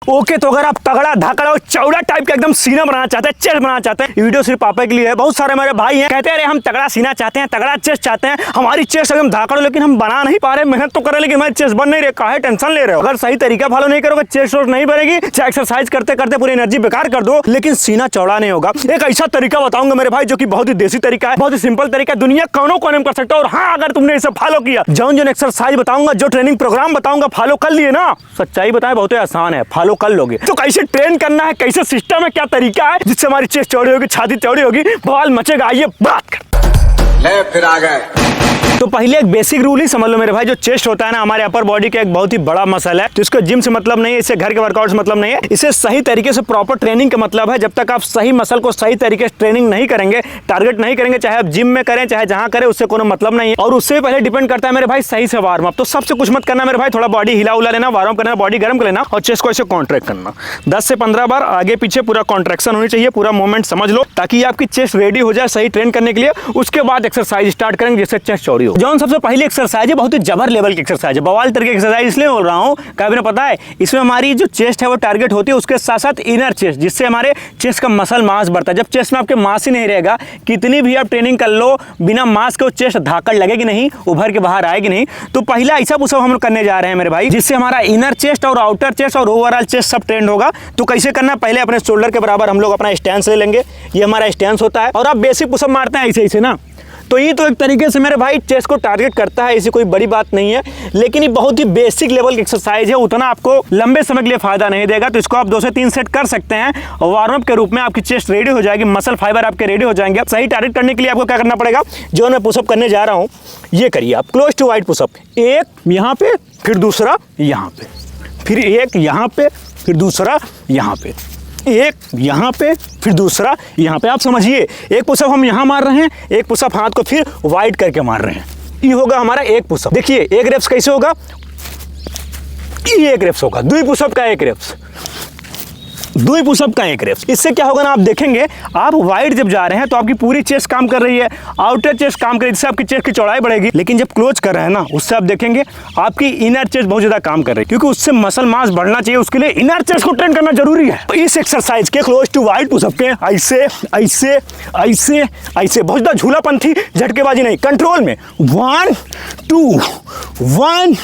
Okay, तो अगर आप तगड़ा धाकड़ा और चौड़ा टाइप का एकदम सीना बनाना चाहते हैं, चेस्ट बनाना चाहते हैं, वीडियो सिर्फ पापा के लिए है। बहुत सारे मेरे भाई हैं कहते हैं अरे हम तगड़ा सीना चाहते हैं, तगड़ा चेस्ट चाहते हैं, हमारी चेस्ट एकदम धाकड़, लेकिन हम बना नहीं पा रहे, मेहनत तो कर रहे लेकिन हमारी चेस्ट बन नहीं रही, काहे टेंशन ले रहे हो। अगर सही तरीका फॉलो नहीं करोगे चेस्ट नहीं बनेगी, चाहे एक्सरसाइज करते करते पूरी एनर्जी बेकार कर दो लेकिन सीना चौड़ा नहीं होगा। एक ऐसा तरीका बताऊंगा मेरे भाई जो कि बहुत ही देसी तरीका है, बहुत ही सिंपल तरीका है, दुनिया कोनों कोने में कर सकता है। और हाँ, अगर तुमने इसे फॉलो किया, जो एक्सरसाइज बताऊंगा, जो ट्रेनिंग प्रोग्राम बताऊंगा, फॉलो कर लिए ना, सच्चाई बताएं बहुत ही आसान है, फॉलो कर लोगे। तो कैसे ट्रेन करना है, कैसे सिस्टम है, क्या तरीका है जिससे हमारी चेस्ट चौड़ी होगी, छाती चौड़ी होगी, बवाल मचेगा, आइए बात कर ले फिर आ गए। तो पहले एक बेसिक रूल ही समझ लो मेरे भाई, जो चेस्ट होता है ना हमारे अपर बॉडी का एक बहुत ही बड़ा मसल है, तो इसको जिम से मतलब नहीं है, इससे घर के वर्कआउट से मतलब नहीं है, इसे सही तरीके से प्रॉपर ट्रेनिंग का मतलब है। जब तक आप सही मसल को सही तरीके से ट्रेनिंग नहीं करेंगे, टारगेट नहीं करेंगे, चाहे आप जिम में करें चाहे जहां करें, उससे कोनो मतलब नहीं है। और उससे पहले डिपेंड करता है मेरे भाई सही से वार्म अप। तो सबसे कुछ मत करना मेरे भाई, थोड़ा बॉडी हिला उला लेना, वार्म अप करना, बॉडी गर्म कर लेना और चेस्ट को ऐसे कॉन्ट्रैक्ट करना 10 से 15 बार आगे पीछे, पूरा कॉन्ट्रैक्शन होनी चाहिए, पूरा मूवमेंट समझ लो ताकि आपकी चेस्ट रेडी हो जाए सही ट्रेन करने के लिए। उसके बाद एक्सरसाइज स्टार्ट करेंगे जिससे चेस्ट चौड़ी हो। जो सबसे पहले एक्सरसाइज है बहुत ही जबर लेवल की एक्सरसाइज है, बवाल तरह की एक्सरसाइज इसलिए बोल रहा हूं, क्या पता है, इसमें हमारी जो चेस्ट है वो टारगेट होती है, उसके साथ साथ इनर चेस्ट, जिससे हमारे चेस्ट का मसल मास बढ़ता है। जब चेस्ट में आपके मास ही नहीं रहेगा, कितनी भी आप ट्रेनिंग कर लो, बिना मास के वो चेस्ट धाकड़ लगेगी नहीं, उभर के बाहर आएगी नहीं। तो पहला ऐसा पुशअप हम लोग करने जा रहे हैं मेरे भाई, जिससे हमारा इनर चेस्ट और आउटर चेस्ट और ओवरऑल चेस्ट सब ट्रेंड होगा। तो कैसे करना, पहले अपने शोल्डर के बराबर हम लोग अपना स्टैंस ले लेंगे, ये हमारा स्टैंस होता है, और आप बेसिक पुशअप मारते हैं ऐसे ऐसे ना, तो ये तो एक तरीके से मेरे भाई चेस्ट को टारगेट करता है, ऐसी कोई बड़ी बात नहीं है, लेकिन ये बहुत ही बेसिक लेवल की एक्सरसाइज है, उतना आपको लंबे समय के लिए फायदा नहीं देगा। तो इसको आप 2 से 3 सेट कर सकते हैं और वार्म अप के रूप में आपकी चेस्ट रेडी हो जाएगी, मसल फाइबर आपके रेडी हो जाएंगे। सही टारगेट करने के लिए आपको क्या करना पड़ेगा, जो मैं पुशअप करने जा रहा हूँ ये करिए आप, क्लोज टू वाइड पुशअप, एक यहाँ पे, फिर दूसरा यहाँ पे, फिर एक यहाँ पे, फिर दूसरा यहाँ पे, एक यहाँ पे, फिर दूसरा यहाँ पे। आप समझिए, एक पुशअप हम यहाँ मार रहे हैं, एक पुशअप हाथ को फिर वाइड करके मार रहे हैं, ये होगा हमारा एक पुशअप। देखिए एक रेप्स कैसे होगा, ये एक रेप्स होगा, 2 पुशअप का एक रेप्स, 2 पुशअप का एक रेप्स। इससे क्या होगा ना, आप देखेंगे आप वाइड जब जा रहे हैं तो आपकी पूरी चेस्ट काम कर रही है, आउटर चेस्ट काम कर रही है, जिससे आपकी चेस्ट की चौड़ाई बढ़ेगी। लेकिन जब क्लोज कर रहे हैं ना, उससे आप देखेंगे आपकी इनर चेस्ट बहुत ज्यादा काम कर रही है, क्योंकि उससे मसल मास बढ़ना चाहिए, उसके लिए इनर चेस्ट को ट्रेन करना जरूरी है। तो इस एक्सरसाइज के क्लोज टू वाइड पुशअप के ऐसे ऐसे ऐसे ऐसे, बहुत ज्यादा झूलापंथी झटकेबाजी नहीं, कंट्रोल में 1 2 1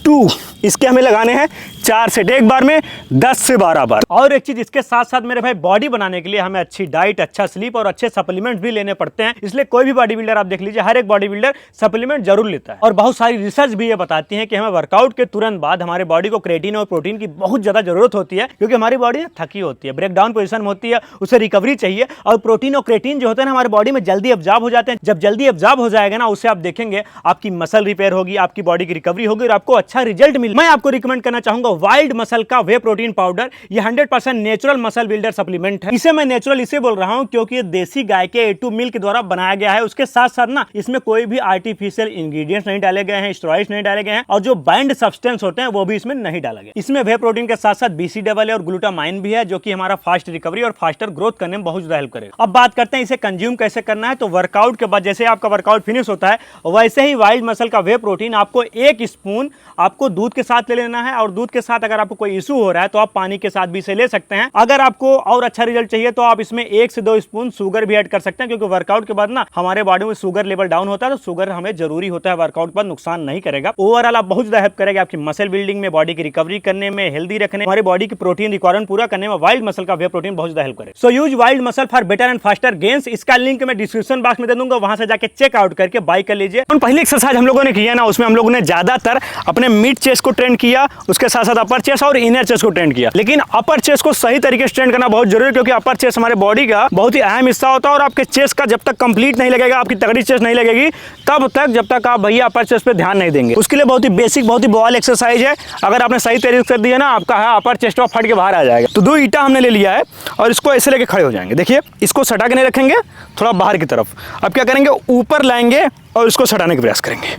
2, इसके हमें लगाने हैं 4 सेट, एक बार में 10 से 12 बार। और एक चीज इसके साथ साथ मेरे भाई, बॉडी बनाने के लिए हमें अच्छी डाइट, अच्छा स्लीप और अच्छे सप्लीमेंट्स भी लेने पड़ते हैं। इसलिए कोई भी बॉडी बिल्डर आप देख लीजिए, हर एक बॉडी बिल्डर सप्लीमेंट जरूर लेता है। और बहुत सारी रिसर्च भी ये बताती है कि हमें वर्कआउट के तुरंत बाद हमारे बॉडी को क्रेटिन और प्रोटीन की बहुत ज्यादा जरूरत होती है, क्योंकि हमारी बॉडी थकी होती है, ब्रेक डाउन पोजिशन में होती है, उसे रिकवरी चाहिए। और प्रोटीन और क्रेटिन जो होते हैं ना हमारे बॉडी में जल्दी अब्जॉर्ब हो जाते हैं। जब जल्दी अब्जॉर्ब हो जाएगा ना, उससे आप देखेंगे आपकी मसल रिपेयर होगी, आपकी बॉडी की रिकवरी होगी और आपको अच्छा रिजल्ट मिले। मैं आपको रिकमेंड करना चाहूंगा वाइल्ड मसल का वे प्रोटीन पाउडर। ये 100% नेचुरल मसल बिल्डर सप्लीमेंट है। इसे मैं नेचुरल इसे बोल रहा हूं क्योंकि ये देसी गाय के A2 मिल्क के द्वारा बनाया गया है। उसके साथ साथ ना इसमें कोई भी आर्टिफिशियल इंग्रेडिएंट्स नहीं डाले गए हैं, स्टेरॉइड्स नहीं डाले गए हैं, और जो बाइंड सब्सटेंस होते हैं वो भी इसमें नहीं डाला गया। इसमें वे प्रोटीन के साथ साथ BCAA और ग्लूटामाइन भी है, जो कि हमारा फास्ट रिकवरी और फास्टर ग्रोथ करने में बहुत ज्यादा हेल्प करेगा। अब बात करते हैं इसे कंज्यूम कैसे करना है। तो वर्कआउट के बाद जैसे आपका वर्कआउट फिनिश होता है, वैसे ही वाइल्ड मसल का वे प्रोटीन आपको 1 स्पून आपको दूध के साथ ले लेना है। और दूध के साथ अगर आपको कोई इशू हो रहा है तो आप पानी के साथ भी इसे ले सकते हैं। अगर आपको और अच्छा रिजल्ट चाहिए तो आप इसमें 1 से 2 स्पून शुगर भी ऐड कर सकते हैं, क्योंकि वर्कआउट के बाद ना हमारे बॉडी में शुगर लेवल डाउन होता है, तो शुगर हमें जरूरी होता है, वर्कआउट पर नुकसान नहीं करेगा। ओवरऑल आप बहुत ज्यादा हेल्प करेगा आपकी मसल बिल्डिंग में, बॉडी की रिकवरी करने में, हेल्दी रखने, हमारी बॉडी की प्रोटीन रिक्वायरमेंट पूरा करने में वाइल्ड मसल का वे प्रोटीन बहुत ज्यादा हेल्प करेगा। So use wild muscle for better and faster gains. इसका लिंक मैं डिस्क्रिप्शन बॉक्स में दे दूंगा, वहां से जाके चेकआउट करके बाय कर लीजिए। पहली एक्सरसाइज हम लोगों ने किया ना, उसमें हम लोगों ने ज्यादातर अपने मिड चेस्ट को ट्रेन किया, उसके साथ साथ अपर चेस्ट और इनर चेस्ट को ट्रेन किया। लेकिन अपर चेस्ट को सही तरीके से ट्रेन करना बहुत जरूरी है, क्योंकि अपर चेस्ट हमारे बॉडी का बहुत ही अहम हिस्सा होता है। और आपके चेस्ट का जब तक कंप्लीट नहीं लगेगा, आपकी तगड़ी चेस्ट नहीं लगेगी तब तक, जब तक आप भैया अपर चेस्ट पे ध्यान नहीं देंगे। उसके लिए बहुत ही बेसिक, बहुत ही बवाल एक्सरसाइज है। अगर आपने सही तरीके से कर दिया ना, आपका है अपर चेस्ट फट के बाहर आ जाएगा। तो 2 ईंटा हमने ले लिया है और इसको ऐसे लेके खड़े हो जाएंगे। देखिए इसको सटा के नहीं रखेंगे, थोड़ा बाहर की तरफ। अब क्या करेंगे, ऊपर लाएंगे और इसको सटाने का प्रयास करेंगे,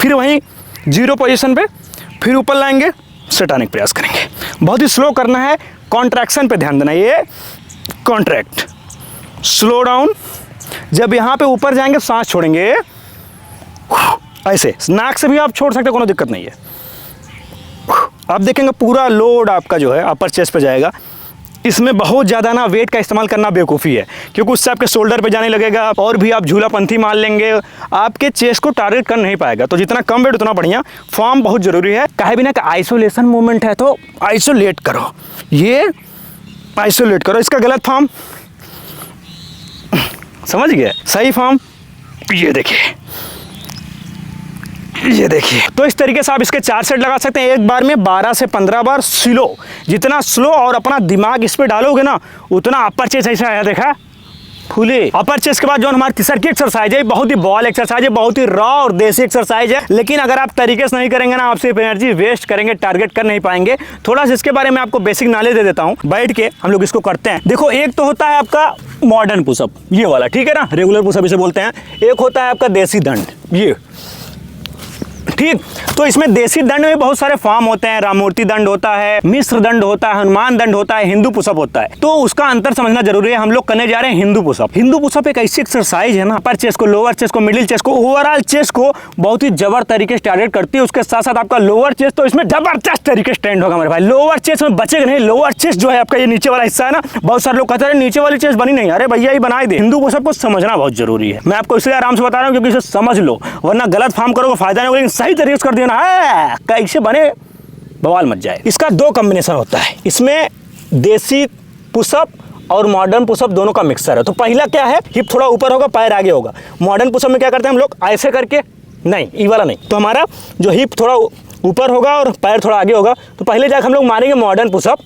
फिर वहीं 0 पोजीशन पे, फिर ऊपर लाएंगे, सटाने का प्रयास करेंगे। बहुत ही स्लो करना है, कॉन्ट्रैक्शन पे ध्यान देना। ये कॉन्ट्रैक्ट, स्लो डाउन। जब यहाँ पे ऊपर जाएंगे सांस छोड़ेंगे ऐसे, नाक से भी आप छोड़ सकते, कोनो दिक्कत नहीं है। आप देखेंगे पूरा लोड आपका जो है अपर चेस्ट पे जाएगा। इसमें बहुत ज़्यादा ना वेट का इस्तेमाल करना बेवकूफ़ी है, क्योंकि उससे आपके शोल्डर पे जाने लगेगा और भी आप झूलापंथी मार लेंगे, आपके चेस्ट को टारगेट कर नहीं पाएगा। तो जितना कम वेट उतना बढ़िया। फॉर्म बहुत ज़रूरी है, काहे बिना का आइसोलेशन मूवमेंट है तो आइसोलेट करो, ये आइसोलेट करो। इसका गलत फॉर्म समझ गए, सही फॉर्म ये देखिए, ये देखिए। तो इस तरीके से आप इसके 4 सेट लगा सकते हैं एक बार में 12 से 15 बार स्लो। जितना स्लो और अपना दिमाग इस पे डालोगे ना उतना अपर चेस्ट ऐसा है, देखा खुले। अपर चेस्ट के बाद जो हमारी तीसरी की एक्सरसाइज है बहुत ही बॉल एक्सरसाइज है, बहुत ही रॉ और देसी एक्सरसाइज है। लेकिन अगर आप तरीके से नहीं करेंगे ना आप सिर्फ एनर्जी वेस्ट करेंगे, टारगेट कर नहीं पाएंगे। थोड़ा सा इसके बारे में आपको बेसिक नॉलेज दे देता हूँ, बैठ के हम लोग इसको करते हैं। देखो एक तो होता है आपका मॉडर्न पुशअप, ये वाला, ठीक है ना, रेगुलर पुशअप इसे बोलते हैं। एक होता है आपका देसी दंड, ये ठीक। तो इसमें देसी दंड में बहुत सारे फॉर्म होते हैं, राममूर्ति दंड होता है, मिश्र दंड होता है, हनुमान दंड होता है, हिंदू पुशअप होता है। तो उसका अंतर समझना जरूरी है। हम लोग करने जा रहे हैं हिंदू पुशअप। हिंदू पुशअप एक ऐसी एक्सरसाइज है ना, अपर चेस्ट को, लोअर चेस्ट को, मिडिल चेस्ट को, ओवरऑल चेस्ट को बहुत ही जबर तरीके से टारगेट करती है। उसके साथ साथ आपका लोअर चेस्ट तो इसमें जबरदस्त तरीके से ट्रेंड होगा मेरे भाई। लोअर चेस्ट में बचेगा नहीं। लोअर चेस्ट जो है आपका ये नीचे वाला हिस्सा है ना, बहुत सारे लोग कहते हैं नीचे वाली चेस्ट बनी नहीं, अरे भैया ये बनाए दे। हिंदू पुशअप को समझना बहुत जरूरी है। मैं आपको इसलिए आराम से बता रहा हूँ क्योंकि इसे समझ लो, वरना गलत फॉर्म करोगे फायदा नहीं होगा। लेकिन सही तरीके से कर दिया ना कैसे बने बवाल मच जाए। इसका 2 कॉम्बिनेशन होता है, इसमें देसी पुशअप और मॉडर्न पुशअप दोनों का मिक्सर है। तो पहला क्या है, हिप थोड़ा ऊपर होगा, पैर आगे होगा। मॉडर्न पुशअप में क्या करते हैं हम लोग, ऐसे करके नहीं, ये वाला नहीं। तो हमारा जो हिप थोड़ा ऊपर होगा और पैर थोड़ा आगे होगा। तो पहले जाकर हम लोग मारेंगे मॉडर्न पुशअप,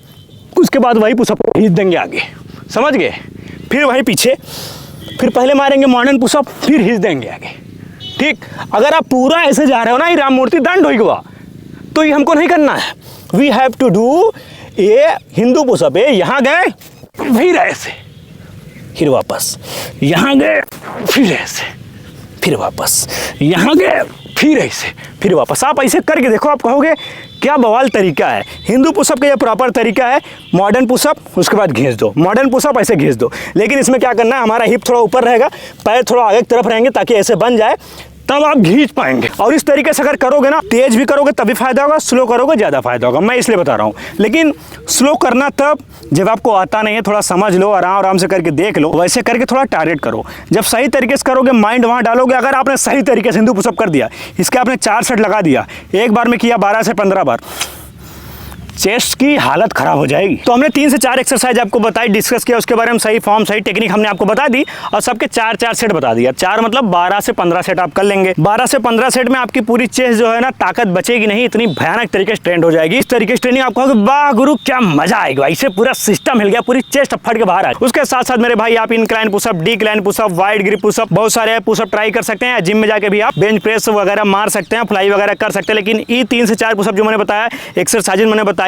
उसके बाद वही पुशअप को खींच देंगे आगे, समझ गए। फिर वहीं पीछे, फिर पहले मारेंगे मॉडर्न पुशअप, फिर खींच देंगे आगे, ठीक। अगर आप पूरा ऐसे जा रहे हो ना, ये राममूर्ति दंड होगा, तो ये हमको नहीं करना है। वी हैव टू डू ये हिंदू पुशअप है। यहाँ गए फिर ऐसे, फिर वापस, यहाँ गए फिर ऐसे, फिर वापस, यहाँ गए फिर ऐसे, फिर वापस। आप ऐसे करके देखो, आप कहोगे क्या बवाल तरीका है। हिंदू पुशअप का ये प्रॉपर तरीका है। मॉडर्न पुशअप उसके बाद घिस दो, मॉडर्न पुशअप ऐसे घिस दो। लेकिन इसमें क्या करना है, हमारा हिप थोड़ा ऊपर रहेगा, पैर थोड़ा आगे की तरफ रहेंगे, ताकि ऐसे बन जाए, तब आप खींच पाएंगे। और इस तरीके से अगर करोगे ना, तेज भी करोगे तभी फायदा होगा, स्लो करोगे ज़्यादा फायदा होगा। मैं इसलिए बता रहा हूँ। लेकिन स्लो करना तब जब आपको आता नहीं है, थोड़ा समझ लो, आराम आराम से करके देख लो, वैसे करके थोड़ा टारगेट करो। जब सही तरीके से करोगे, माइंड वहाँ डालोगे। अगर आपने सही तरीके से हिंदू पुशअप कर दिया, इसके आपने 4 सेट लगा दिया, एक बार में किया 12 से 15 बार, चेस्ट की हालत खराब हो जाएगी। तो हमने 3 से 4 एक्सरसाइज आपको बताई, डिस्कस किया, उसके बारे में सही फॉर्म, सही टेक्निक हमने आपको बता दी और सबके 4-4 सेट बता दिया। 4 मतलब 12 से 15 सेट आप कर लेंगे। 12 से 15 सेट में आपकी पूरी चेस्ट जो है ना, ताकत बचेगी नहीं, इतनी भयानक तरीके से ट्रेंड हो जाएगी। इस तरीके से ट्रेनिंग आपको होगी, वाह गुरु क्या मजा आएगा, ऐसे पूरा सिस्टम हिल गया, पूरी चेस्ट फट के बाहर आ। उसके साथ साथ मेरे भाई आप incline pushup, decline pushup, wide grip pushup, बहुत सारे पुशअप ट्राई कर सकते हैं। जिम में जाके भी आप बेंच प्रेस वगैरह मार सकते हैं, फ्लाई वगैरह कर सकते हैं। लेकिन ये 3 से 4 पुशअप जो मैंने बताया, एक्सरसाइज मैंने बताई,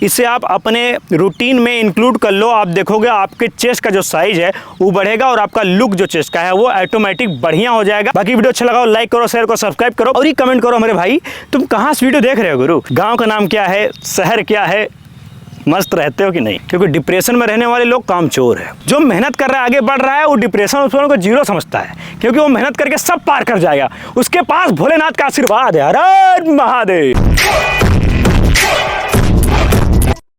इससे आप अपने रूटीन में इंक्लूड कर लो। आप देखोगे आपके चेस्ट का जो साइज है वो बढ़ेगा और आपका लुक जो चेस्ट का है वो ऑटोमेटिक बढ़िया हो जाएगा। बाकी वीडियो अच्छा लगा हो लाइक करो, शेयर करो, सब्सक्राइब करो और ये कमेंट करो मेरे भाई तुम कहाँ से वीडियो देख रहे हो गुरु, गांव का नाम क्या है, शहर क्या है, मस्त रहते हो कि नहीं। क्योंकि डिप्रेशन में रहने वाले लोग कामचोर है। जो मेहनत कर रहा है, आगे बढ़ रहा है, वो डिप्रेशन उसको जीरो समझता है, क्योंकि वो मेहनत करके सब पार कर जाएगा। उसके पास भोलेनाथ का आशीर्वाद है। हर महादेव।